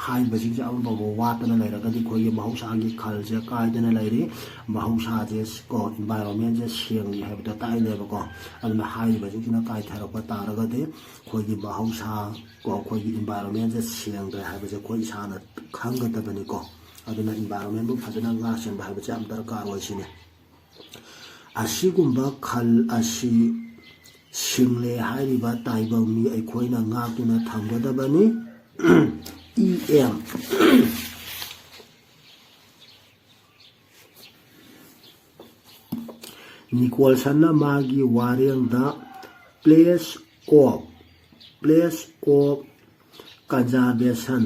ꯍꯥꯏꯔꯤꯕꯁꯤꯡꯁꯦ ꯑꯃꯐꯥꯎꯕ ꯋꯥꯠꯇꯅ ꯂꯩꯔꯒꯗꯤ ꯑꯩꯈꯣꯏꯒꯤ ꯃꯍꯧꯁꯥꯒꯤ ꯈꯜꯁꯦ ꯀꯥꯏꯗꯅ ꯂꯩꯔꯤ ꯃꯍꯧꯁꯥꯁꯦ ꯀꯣ ꯏꯟꯚꯥꯏꯔꯣꯟꯃꯦꯟꯁꯦ ꯁꯦꯡꯂꯤ ꯍꯥꯏꯕꯗꯣ ꯇꯥꯛꯏꯅꯦꯕꯀꯣ ꯑꯗꯨꯅ ꯍꯥꯏꯔꯤꯕꯁꯤꯡꯁꯤꯅ ꯀꯥꯏꯊꯔꯛꯄ ꯇꯥꯔꯒꯗꯤ ꯑꯩꯈꯣꯏꯒꯤ ꯃꯍꯧꯁꯥ ꯀꯣ ꯑꯩꯈꯣꯏꯒꯤ ꯏꯟꯚꯥꯏꯔꯣꯟꯃꯦꯟꯁꯦ ꯁꯦꯡꯗ꯭ꯔꯦ ꯍꯥꯏꯕꯁꯦ ꯑꯩꯈꯣꯏ ꯏꯁꯥꯅ ꯈꯪꯒꯗꯕꯅꯤꯀꯣ ꯑꯗꯨꯅ ꯏꯟꯚꯥꯏꯔꯣꯟꯃꯦꯟꯕꯨ ꯐꯖꯅ ꯉꯥꯛ ꯁꯦꯟꯕ ꯍꯥꯏꯕꯁꯦ ꯌꯥꯝ ꯗꯔꯀꯥꯔ ꯑꯣꯏ ꯁꯤꯅꯤ ꯑꯁꯤꯒꯨꯝꯕ ꯈꯜ ꯑꯁꯤ ꯁꯤꯡꯂꯦ ꯍꯥꯏꯔꯤꯕ ꯇꯥꯏꯕꯪ ꯃꯤ ꯑꯩꯈꯣꯏꯅ ꯉꯥꯛꯇꯨꯅ ꯊꯝꯒꯗꯕꯅꯤ EM ꯅꯤꯀꯣꯜꯁꯟꯅ ꯃꯥꯒꯤ ꯋꯥꯔꯦꯡꯗ ꯄ꯭ꯂꯦꯁ ꯑꯣꯐ ꯀꯟꯖꯥꯔꯚꯦꯁꯟ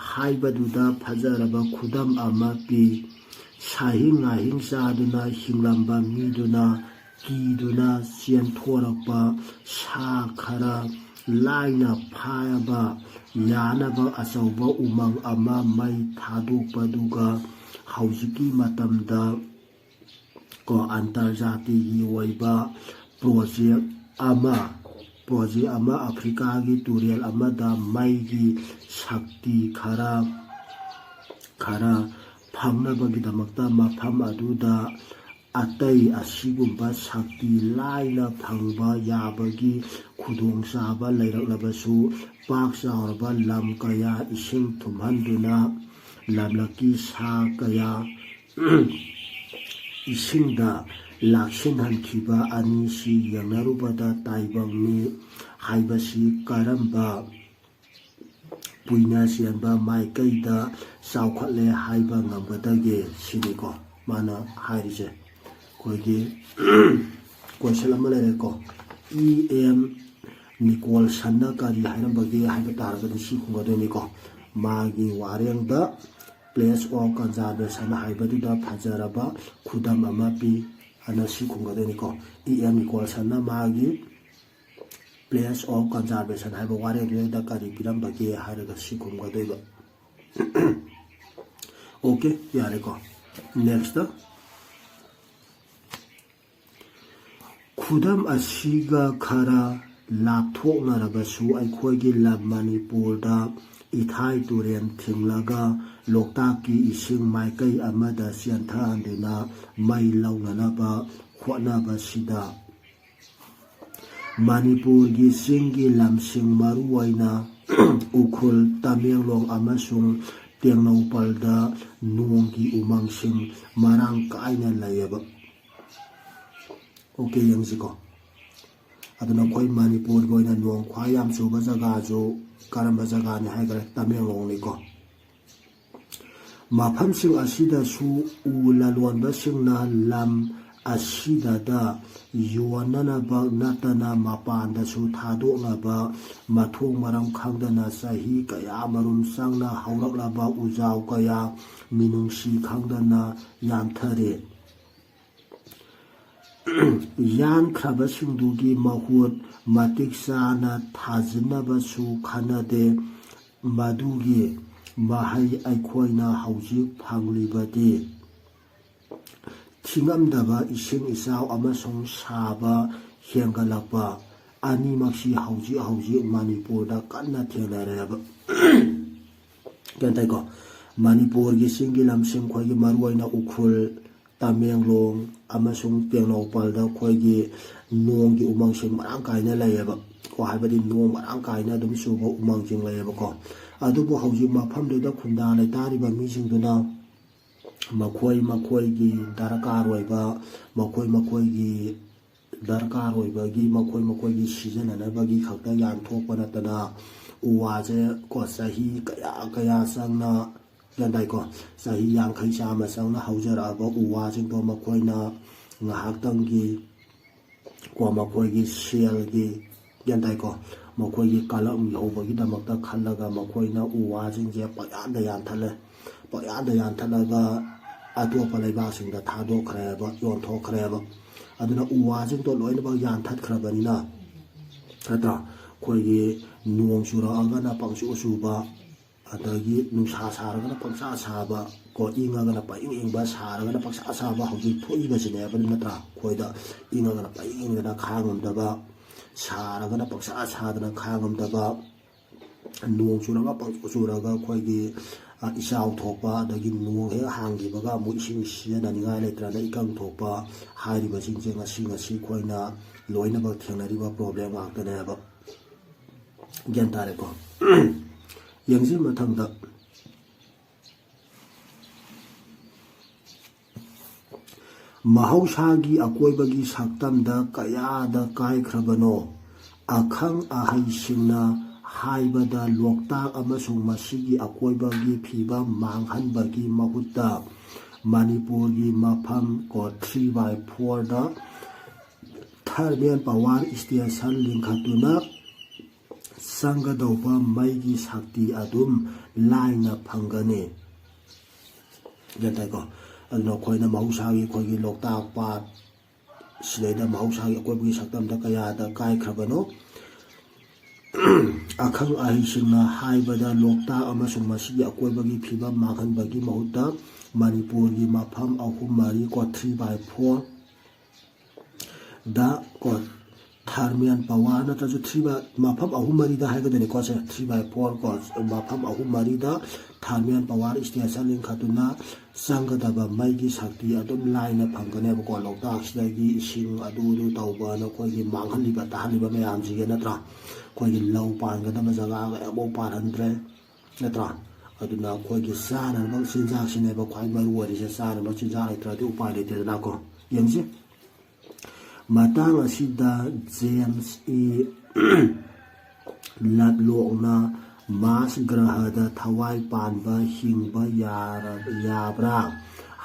ꯍꯥꯏꯕꯗꯨꯗ ꯐꯖꯔꯕ ꯈꯨꯗꯝ ꯑꯃ ꯄꯤ ꯁꯥꯍꯤꯡ ꯉꯥꯍꯤꯡ ꯆꯥꯗꯨꯅ ꯍꯤꯡꯂꯝꯕ ꯃꯤꯗꯨꯅ ꯀꯤꯗꯨꯅ ꯆꯦꯟꯊꯣꯔꯛꯄ ꯁꯥ ꯈꯔ ꯂꯥꯏꯅ ꯐꯥꯕ ꯌꯥꯅꯕ ꯑꯆꯧꯕ ꯎꯃꯪ ꯑꯃ ꯃꯩ ꯊꯥꯗꯣꯛꯄꯗꯨꯒ ꯍꯧꯖꯤꯛꯀꯤ ꯃꯇꯝꯗ ꯑꯟꯇꯔꯖꯥꯇꯤꯒꯤ ꯑꯣꯏꯕ ꯄ꯭ꯔꯣꯖꯦꯛ ꯑꯃ ꯑꯐ꯭ꯔꯤꯀꯥꯒꯤ ꯇꯨꯔꯦꯜ ꯑꯃꯗ ꯃꯩꯒꯤ ꯁꯛꯇꯤ ꯈꯔ ꯐꯪꯅꯕꯒꯤꯗꯃꯛꯇ ꯃꯐꯝ ꯑꯗꯨꯗ ꯑꯇꯩ ꯑꯁꯤꯒꯨꯝꯕ ꯁꯛꯇꯤ ꯂꯥꯏꯅ ꯐꯪꯕ ꯌꯥꯕꯒꯤ ꯈꯨꯗꯣꯡꯆꯥꯕ ꯂꯩꯔꯛꯂꯕꯁꯨ ꯄꯥꯛ ꯆꯥꯎꯔꯕ ꯂꯝ ꯀꯌꯥ ꯏꯁꯤꯡ ꯊꯨꯝꯍꯟꯗꯨꯅ ꯂꯝꯂꯛꯀꯤ ꯁꯥ ꯀꯌꯥ ꯏꯁꯤꯡꯗ ꯂꯥꯛꯁꯤꯟꯍꯟꯈꯤꯕ ꯑꯅꯤꯁꯤ ꯌꯦꯡꯅꯔꯨꯕꯗ ꯇꯥꯏꯕꯪ ꯃꯤ ꯍꯥꯏꯕꯁꯤ ꯀꯔꯝꯕ ꯄꯨꯏꯅ ꯆꯦꯟꯕ ꯃꯥꯏꯀꯩꯗ ꯆꯥꯎꯈꯠꯂꯦ ꯍꯥꯏꯕ ꯉꯝꯒꯗꯒꯦ ꯁꯤꯅꯤꯀꯣ ꯃꯥꯅ ꯍꯥꯏꯔꯤꯁꯦ ꯑꯩꯈꯣꯏꯒꯤ ꯀꯣꯏꯁꯟ ꯑꯃ ꯂꯩꯔꯦꯀꯣ EM ꯅꯤꯀꯣꯜꯁꯟꯅ ꯀꯔꯤ ꯍꯥꯏꯔꯝꯕꯒꯦ ꯍꯥꯏꯕ ꯇꯥꯔꯒꯗꯤ ꯁꯤ ꯈꯨꯝꯒꯗꯣꯏꯅꯤꯀꯣ ꯃꯥꯒꯤ ꯋꯥꯔꯦꯡꯗ ꯄ꯭ꯂꯦꯁ ꯑꯣꯐ ꯀꯟꯖꯥꯔꯚꯦꯁꯟ ꯍꯥꯏꯕꯗꯨꯗ ꯐꯖꯔꯕ ꯈꯨꯗꯝ ꯑꯃ ꯄꯤ ꯑꯅ ꯁꯤ ꯈꯨꯝꯒꯗꯣꯏꯅꯤꯀꯣ EM ꯅꯤꯀꯣꯜꯁꯟꯅ ꯃꯥꯒꯤ ꯄ꯭ꯂꯦꯁ ꯑꯣꯐ ꯀꯟꯖꯥꯔꯚꯦꯁꯟ ꯍꯥꯏꯕ ꯋꯥꯔꯦꯡꯗꯨꯗ ꯀꯔꯤ ꯄꯤꯔꯝꯕꯒꯦ ꯍꯥꯏꯔꯒ ꯁꯤ ꯈꯨꯝꯒꯗꯣꯏꯕ ꯑꯣꯀꯦ ꯌꯥꯔꯦꯀꯣ ꯅꯦꯛꯁꯇ ꯈꯨꯗꯝ ꯑꯁꯤꯒ ꯈꯔ ꯂꯥꯞꯊꯣꯛꯅꯔꯕꯁꯨ ꯑꯩꯈꯣꯏꯒꯤ ꯂꯝ ꯃꯅꯤꯄꯨꯔꯗ ꯏꯊꯥꯏ ꯇꯨꯔꯦꯟ ꯊꯤꯡꯂꯒ ꯂꯣꯛꯇꯥꯛꯀꯤ ꯏꯁꯤꯡ ꯃꯥꯏꯀꯩ ꯑꯃꯗ ꯆꯦꯟꯊꯍꯟꯗꯨꯅ ꯃꯩ ꯂꯧꯅꯅꯕ ꯍꯣꯠꯅꯕꯁꯤꯗ ꯃꯅꯤꯄꯨꯔꯒꯤ ꯆꯤꯡꯒꯤ ꯂꯝꯁꯤꯡ ꯃꯔꯨꯑꯣꯏꯅ ꯎꯈ꯭ꯔꯨꯜ ꯇꯃꯦꯡꯂꯣꯡ ꯑꯃꯁꯨꯡ ꯇꯦꯡꯅꯧꯄꯜꯗ ꯅꯣꯡꯒꯤ ꯎꯃꯪꯁꯤꯡ ꯃꯔꯥꯡ ꯀꯥꯏꯅ ꯂꯩꯌꯦꯕ ꯑꯣꯀꯦ ꯌꯦꯡꯁꯤꯀꯣ ꯑꯗꯨꯅ ꯑꯩꯈꯣꯏ ꯃꯅꯤꯄꯨꯔꯒꯤ ꯑꯣꯏꯅ ꯅꯣꯡ ꯈ꯭ꯋꯥꯏ ꯌꯥꯝ ꯆꯨꯕ ꯖꯒꯥꯁꯨ ꯀꯔꯝꯕ ꯖꯒꯥꯅꯤ ꯍꯥꯏꯈꯔꯦ ꯇꯃꯦꯡꯂꯣꯡꯅꯤꯀꯣ ꯃꯐꯝꯁꯤꯡ ꯑꯁꯤꯗꯁꯨ ꯎ ꯂꯂꯣꯟꯕꯁꯤꯡꯅ ꯂꯝ ꯑꯁꯤꯗ ꯌꯣꯟꯅꯅꯕ ꯅꯠꯇꯅ ꯃꯄꯥꯟꯗꯁꯨ ꯊꯥꯗꯣꯛꯅꯕ ꯃꯊꯣꯡ ꯃꯔꯝ ꯈꯪꯗꯅ ꯆꯍꯤ ꯀꯌꯥꯃꯔꯨꯝ ꯆꯪꯅ ꯍꯧꯔꯛꯂꯕ ꯎꯖꯥꯎ ꯀꯌꯥ ꯃꯤꯅꯨꯡꯁꯤ ꯈꯪꯗꯅ ꯌꯥꯟꯊꯔꯦ ꯌꯥꯟꯈ꯭ꯔꯕꯁꯤꯡꯗꯨꯒꯤ ꯃꯍꯨꯠ ꯃꯇꯤꯛ ꯆꯥꯅ ꯊꯥꯖꯤꯟꯅꯕꯁꯨ ꯈꯟꯅꯗꯦ ꯃꯗꯨꯒꯤ ꯃꯍꯩ ꯑꯩꯈꯣꯏꯅ ꯍꯧꯖꯤꯛ ꯐꯪꯂꯤꯕꯗꯤ ꯊꯤꯉꯝꯗꯕ ꯏꯁꯤꯡ ꯏꯆꯥꯎ ꯑꯃꯁꯨꯡ ꯁꯥꯕ ꯍꯦꯟꯒꯠꯂꯛꯄ ꯑꯅꯤꯃꯛꯁꯤ ꯍꯧꯖꯤꯛ ꯃꯅꯤꯄꯨꯔꯗ ꯀꯟꯅ ꯊꯦꯡꯅꯔꯦꯕ ꯒ꯭ꯌꯥꯟ ꯇꯥꯏꯀꯣ ꯃꯅꯤꯄꯨꯔꯒꯤ ꯆꯤꯡꯒꯤ ꯂꯝꯁꯤꯡ ꯑꯩꯈꯣꯏꯒꯤ ꯃꯔꯨꯑꯣꯏꯅ ꯎꯈ꯭ꯔꯨꯜ ꯇꯃꯦꯡꯂꯣꯡ ꯑꯃꯁꯨꯡ ꯇꯦꯡꯅꯧꯄꯜꯗ ꯑꯩꯈꯣꯏꯒꯤ ꯅꯣꯡꯒꯤ ꯎꯃꯪꯁꯤꯡ ꯃꯔꯥꯡ ꯀꯥꯏꯅ ꯂꯩꯌꯦꯕ ꯀꯣ ꯍꯥꯏꯕꯗꯤ ꯅꯣꯡ ꯃꯔꯥꯡ ꯀꯥꯏꯅ ꯑꯗꯨꯝ ꯆꯨꯕ ꯎꯃꯪꯁꯤꯡ ꯂꯩꯌꯦꯕꯀꯣ ꯑꯗꯨꯕꯨ ꯍꯧꯖꯤꯛ ꯃꯐꯝꯗꯨꯗ ꯈꯨꯟꯗꯥ ꯂꯩꯇꯥꯔꯤꯕ ꯃꯤꯁꯤꯡꯗꯨꯅ ꯃꯈꯣꯏꯒꯤ ꯗꯔꯀꯥꯔ ꯑꯣꯏꯕ ꯃꯈꯣꯏꯒꯤ ꯗꯔꯀꯥꯔ ꯑꯣꯏꯕꯒꯤ ꯃꯈꯣꯏꯒꯤ ꯁꯤꯖꯤꯟꯅꯅꯕꯒꯤ ꯈꯛꯇ ꯌꯥꯟꯊꯣꯛꯄ ꯅꯠꯇꯅ ꯎ ꯋꯥꯁꯦ ꯀꯣ ꯆꯍꯤ ꯀꯌꯥ ꯆꯪꯅ ꯒ꯭ꯌꯥꯟ ꯇꯥꯏꯀꯣ ꯆꯍꯤ 50 ꯆꯥꯝꯃ ꯆꯪꯅ ꯍꯧꯖꯔꯛꯑꯕ ꯎ ꯋꯥꯁꯤꯡꯗꯣ ꯃꯈꯣꯏꯅ ꯉꯥꯏꯍꯥꯛꯇꯪꯒꯤ ꯃꯈꯣꯏꯒꯤ ꯁꯦꯜꯒꯤ ꯒ꯭ꯌꯥꯟ ꯇꯥꯏꯀꯣ ꯃꯈꯣꯏꯒꯤ ꯀꯥꯂꯛ ꯌꯧꯕꯒꯤꯗꯃꯛꯇ ꯈꯜꯂꯒ ꯃꯈꯣꯏꯅ ꯎ ꯋꯥꯁꯤꯡꯁꯦ ꯄꯪꯌꯥꯟꯗ ꯌꯥꯟꯊꯠꯂꯒ ꯑꯇꯣꯞꯄ ꯂꯩꯕꯥꯛꯁꯤꯡꯗ ꯊꯥꯗꯣꯛꯈ꯭ꯔꯦꯕ ꯌꯣꯟꯊꯣꯛꯈ꯭ꯔꯦꯕ ꯑꯗꯨꯅ ꯎ ꯋꯥꯁꯤꯡꯗꯣ ꯂꯣꯏꯅꯃꯛ ꯌꯥꯟꯊꯠꯈ꯭ꯔꯕꯅꯤꯅ ꯅꯠꯇ꯭ꯔꯥ ꯑꯩꯈꯣꯏꯒꯤ ꯅꯣꯡ ꯆꯨꯔꯛꯑꯒꯅ ꯄꯪꯆꯨ ꯆꯨꯕ ꯑꯗꯒꯤ ꯅꯨꯡꯁꯥ ꯁꯥꯔꯒꯅ ꯄꯪꯁꯥ ꯁꯥꯕ ꯀꯣ ꯏꯪꯉꯒꯅ ꯄꯪꯏꯪꯕ ꯁꯥꯔꯒꯅ ꯄꯪꯁꯥ ꯁꯥꯕ ꯍꯧꯖꯤꯛ ꯊꯣꯛꯏꯕꯁꯤꯅꯦꯕ ꯅꯠꯇ꯭ꯔꯥ ꯑꯩꯈꯣꯏꯗ ꯏꯪꯉꯒꯅ ꯄꯪꯏꯪꯗꯅ ꯈꯥꯡꯉꯝꯗꯕ ꯁꯥꯔꯒꯅ ꯄꯪꯁꯥ ꯁꯥꯗꯅ ꯈꯥꯡꯉꯝꯗꯕ nong churaga pangchu churaga khoi isau thokpa dagi nong he hangi baga mu ising siana ningai letra da ikang thokpa hairi ba sing ngasi khoina loina ba thengnari ba problem ak ta ba gyan tare ko yangsi mathang da mahaushagi akoibagi saktamda kayada kai khrabano akhang ahai singna haibada loktak amasung masigi akoibagi phibam manghanbagi mahutta manipurgi mafam ko 3/4 da tharbian power station linkhatuna sangadauba maigi sakti adum laina phangane jantai ko alno khoina mahusagi khoigi loktak pat sileda mahusagi akoibagi saktamda kayada kai khrabano akhang ahisingna haibada loktak amasung masigi akoibagi phibam manghanbagi mahutta manipurgi mafam ahum mari ko 3/4 da ko tharmian power na ta ju 3 mafam ahum mari da haigani ko se 3/4 ko mafam ahum mari da tharmian power station link khatuna sangadaba maigi sakti adum laina phangane ko loktak sidagi ising adu tawba na ko gi manghali ba tahali ba mayam ji natra ko gi law pan ga da jaga ga abo pan andre natra aduna ko gi sana ba sinja sine ba khwai maru wari se sana ba sinja ai tra di upai le te na ko yangsi matang asida James E latlokna Mars grahada thawai panba hingba yabra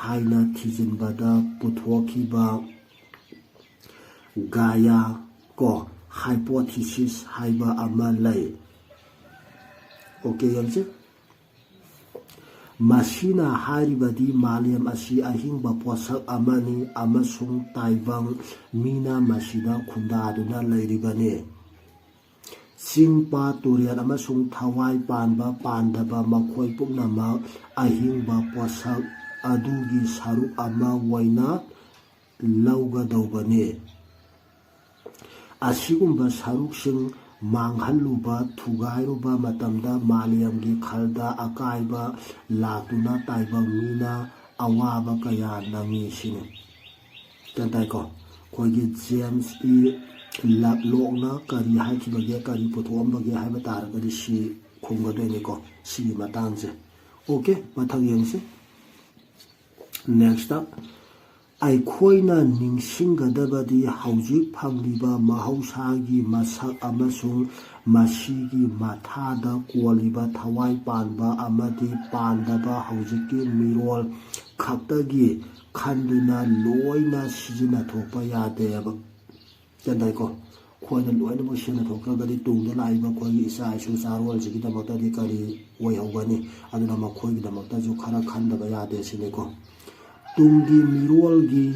haina thijinbada puthokhiba Gaia ko hypothesis haiba ama lai okay yangse masina haribadi maliam asi ahingba posak amani amasung taibang mina masida khundaduna lairibane singpa turian amasung thawai panba pandaba makhoi pumnama ahingba posak adugi saruk ama waina laugadawbane asigumba saruksing manghalluba thugairuba matamda maliamgi khalda akaiba latuna taibang mina awaba kaya nangi sine tantai ko khoigi James E laklokna kari haikibage kari puthomba haiba taragadi si khungadone ko si matangse okay mathang yangse next up aikoina ningsinggadabadi haujik phangliba mahausagi masak amasung masigi mathada kwaliba thawai panba amadi pandaba haujiki mirol khaktagi khanduna loina sijina thokpa yadeba jantai ko khoina loina mo sina thokagadi tungda laiba khoi isa isu sarwal jigi damakta di kari wai hogani aduna ma khoi damakta ju khara khandaba yade sine ko tungi mirolgi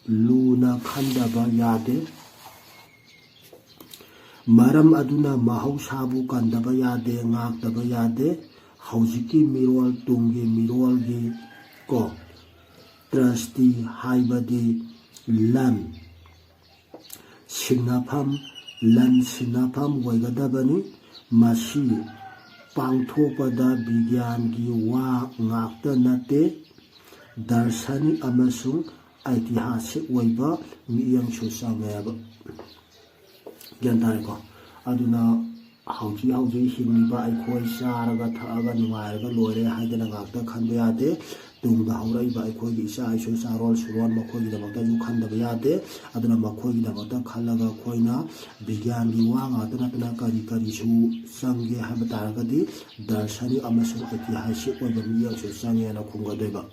luna khandaba yade maram aduna mahausabu kandaba yade ngakdaba yade haujiki mirol tungi mirolgi ko trusty haibadi lan sinapam waigadabani masi pangthokpada bigyangi wa ngakta nate darsani amasung aitihasik waiba miyang susangayaba gyantai ko aduna hauji hingniba aikhoi saraga thaaga nungairaga loire haidana ngakta khanba yade tungda hauraiba aikhoi isa aisu sarol suron makhogi damakta ju khandaba yade aduna makhogi damakta khalaga khoina bigyangi wa ngakta natna kari su sangge haba taragadi darsani amasung aitihasik waiba miyang susangayana khungadoiba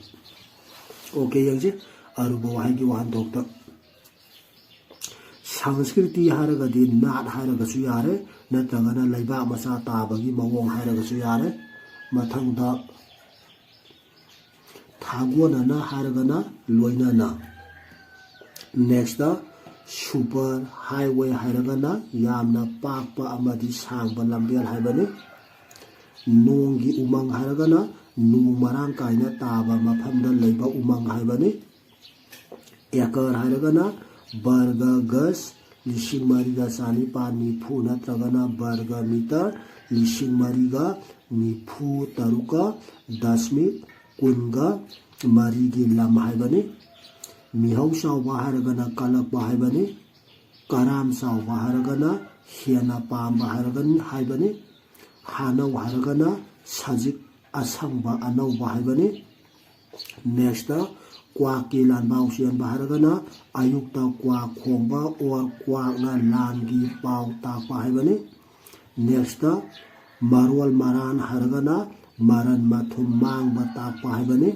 okay yangse aruba wahaigi wahan dokta Sanskriti haragadi nat haragasu yare natragana laiba masa tabagi mawong haragasu yare mathangda thagona haragana loinana next da super highway haragana yamna pakpa amadi sangba lambel haibani nongi umang haragana nung marang kaina taba mafamda laiba umang haibani ekar haragana barga gas ꯂꯤꯁꯤꯡ ꯃꯔꯤꯒ ꯆꯅꯤꯄꯥꯟ ꯅꯤꯐꯨ ꯅꯠꯇ꯭ꯔꯒꯅ ꯕꯔꯒ metre ꯂꯤꯁꯤꯡ ꯃꯔꯤꯒ ꯅꯤꯐꯨ ꯇꯔꯨꯛꯀ ꯗꯁꯃꯤꯛ ꯀꯨꯟꯒ ꯃꯔꯤꯒꯤ ꯂꯝ ꯍꯥꯏꯕꯅꯤ ꯃꯤꯍꯧ ꯆꯥꯎꯕ ꯍꯥꯏꯔꯒꯅ ꯀꯜꯂꯛꯄ ꯍꯥꯏꯕꯅꯤ ꯀꯔꯥꯝ ꯆꯥꯎꯕ ꯍꯥꯏꯔꯒꯅ ꯍꯦꯟꯅ ꯄꯥꯝꯕ ꯍꯥꯏꯕꯅꯤ ꯍꯥꯅꯧ ꯍꯥꯏꯔꯒꯅ ꯁꯖꯤꯛ ꯑꯁꯪꯕ ꯑꯅꯧꯕ ꯍꯥꯏꯕꯅꯤ ꯅꯦꯛꯁꯇ ꯀ꯭ꯋꯥꯛꯀꯤ ꯂꯥꯟꯕꯥꯎ ꯆꯦꯟꯕ ꯍꯥꯏꯔꯒꯅ ꯑꯌꯨꯛꯇ ꯀ꯭ꯋꯥꯛ ꯈꯣꯡꯕ ꯑꯣꯔ ꯀ꯭ꯋꯥꯛꯅ ꯂꯥꯟꯒꯤ ꯄꯥꯎ ꯇꯥꯛꯄ ꯍꯥꯏꯕꯅꯤ ꯅꯦꯛꯁꯇ ꯃꯔꯣꯜ ꯃꯔꯥꯟ ꯍꯥꯏꯔꯒꯅ ꯃꯔꯟ ꯃꯊꯨꯝ ꯃꯥꯡꯕ ꯇꯥꯛꯄ ꯍꯥꯏꯕꯅꯤ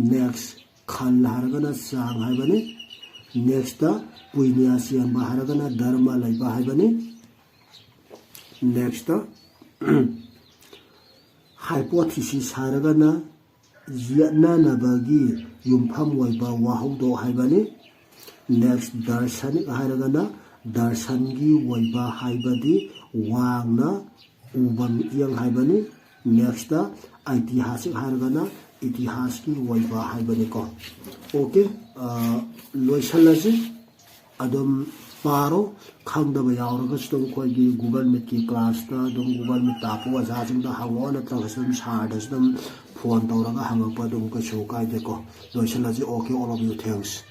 ꯅꯦꯛꯁ ꯈꯜ ꯍꯥꯏꯔꯒꯅ ꯆꯥꯡ ꯍꯥꯏꯕꯅꯤ ꯅꯦꯛꯁꯇ ꯄꯨꯏꯅꯤꯌꯥ ꯆꯦꯟꯕ ꯍꯥꯏꯔꯒꯅ ꯙꯔꯃ ꯂꯩꯕ ꯍꯥꯏꯕꯅꯤ ꯅꯦꯛꯁꯇ ꯍꯥꯏꯄꯣꯊꯤꯁꯤꯁ ꯍꯥꯏꯔꯒꯅ ꯌꯦꯠꯅꯅꯕꯒꯤ ꯌꯨꯝꯐꯝ ꯑꯣꯏꯕ ꯋꯥꯍꯧꯗꯣꯛ ꯍꯥꯏꯕꯅꯤ ꯅꯦꯛꯁ ꯗꯔꯁꯅꯤꯛ ꯍꯥꯏꯔꯒꯅ ꯗꯔꯁꯟꯒꯤ ꯑꯣꯏꯕ ꯍꯥꯏꯕꯗꯤ ꯋꯥꯡꯅ ꯎꯕ ꯃꯤꯠꯌꯦꯡ ꯍꯥꯏꯕꯅꯤ ꯅꯦꯛꯁꯇ ꯑꯩꯇꯤꯍꯥꯁꯤꯛ ꯍꯥꯏꯔꯒꯅ ꯏꯇꯤꯍꯥꯁꯀꯤ ꯑꯣꯏꯕ ꯍꯥꯏꯕꯅꯤꯀꯣ ꯑꯣꯀꯦ ꯂꯣꯏꯁꯜꯂꯁꯤ ꯑꯗꯨꯝ ꯄꯥꯔꯣ ꯈꯪꯗꯕ ꯌꯥꯎꯔꯒꯁꯨ ꯑꯗꯨꯝ ꯑꯩꯈꯣꯏꯒꯤ ꯒꯨꯒꯜ ꯃꯤꯠꯀꯤ ꯀ꯭ꯂꯥꯁꯇ ꯑꯗꯨꯝ ꯒꯨꯒꯜ ꯃꯤꯠ ꯇꯥꯛꯄ ꯑꯣꯖꯥꯁꯤꯡꯗ ꯍꯪꯉꯛꯑꯣ ꯅꯠꯇ꯭ꯔꯒꯁꯨ ꯑꯗꯨꯝ ꯁꯥꯔꯗꯁꯨ ꯑꯗꯨꯝ ꯐꯣꯟ ꯇꯧꯔꯒ ꯍꯪꯉꯛꯄ ꯑꯗꯨꯝ ꯀꯩꯁꯨ ꯀꯥꯏꯗꯦꯀꯣ ꯂꯣꯏꯁꯜꯂꯁꯤ okay all of you thanks